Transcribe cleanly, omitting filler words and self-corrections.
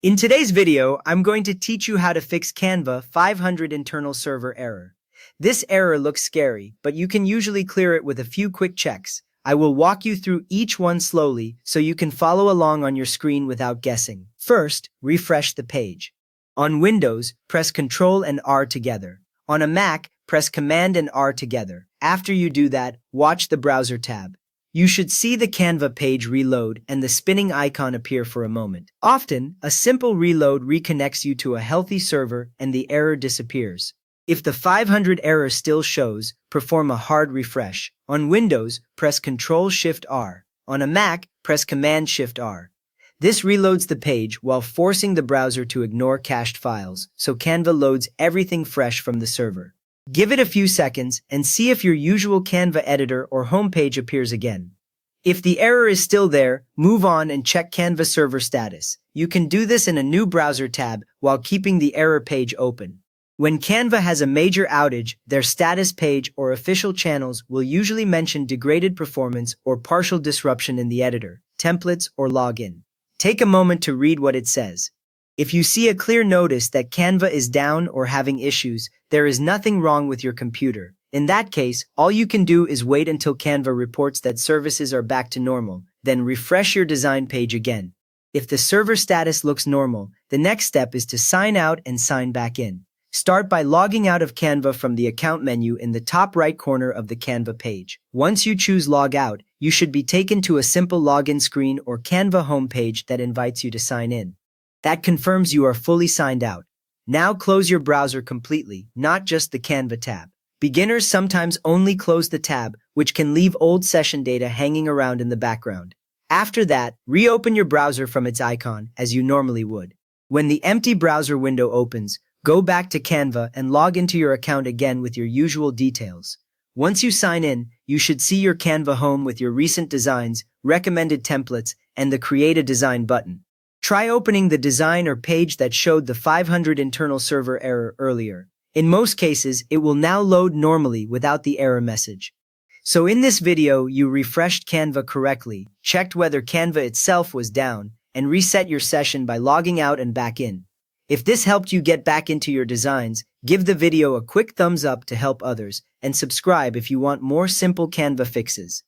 In today's video, I'm going to teach you how to fix Canva 500 internal server error. This error looks scary, but you can usually clear it with a few quick checks. I will walk you through each one slowly so you can follow along on your screen without guessing. First, refresh the page. On Windows, press Ctrl and R together. On a Mac, press Command and R together. After you do that, watch the browser tab. You should see the Canva page reload and the spinning icon appear for a moment. Often, a simple reload reconnects you to a healthy server and the error disappears. If the 500 error still shows, perform a hard refresh. On Windows, press Ctrl-Shift-R. On a Mac, press Command-Shift-R. This reloads the page while forcing the browser to ignore cached files, so Canva loads everything fresh from the server. Give it a few seconds and see if your usual Canva editor or homepage appears again. If the error is still there, move on and check Canva server status. You can do this in a new browser tab while keeping the error page open. When Canva has a major outage, their status page or official channels will usually mention degraded performance or partial disruption in the editor, templates, or login. Take a moment to read what it says. If you see a clear notice that Canva is down or having issues, there is nothing wrong with your computer. In that case, all you can do is wait until Canva reports that services are back to normal, then refresh your design page again. If the server status looks normal, the next step is to sign out and sign back in. Start by logging out of Canva from the account menu in the top right corner of the Canva page. Once you choose Log Out, you should be taken to a simple login screen or Canva homepage that invites you to sign in. That confirms you are fully signed out. Now close your browser completely, not just the Canva tab. Beginners sometimes only close the tab, which can leave old session data hanging around in the background. After that, reopen your browser from its icon, as you normally would. When the empty browser window opens, go back to Canva and log into your account again with your usual details. Once you sign in, you should see your Canva home with your recent designs, recommended templates, and the Create a Design button. Try opening the design or page that showed the 500 internal server error earlier. In most cases, it will now load normally without the error message. So in this video, you refreshed Canva correctly, checked whether Canva itself was down, and reset your session by logging out and back in. If this helped you get back into your designs, give the video a quick thumbs up to help others, and subscribe if you want more simple Canva fixes.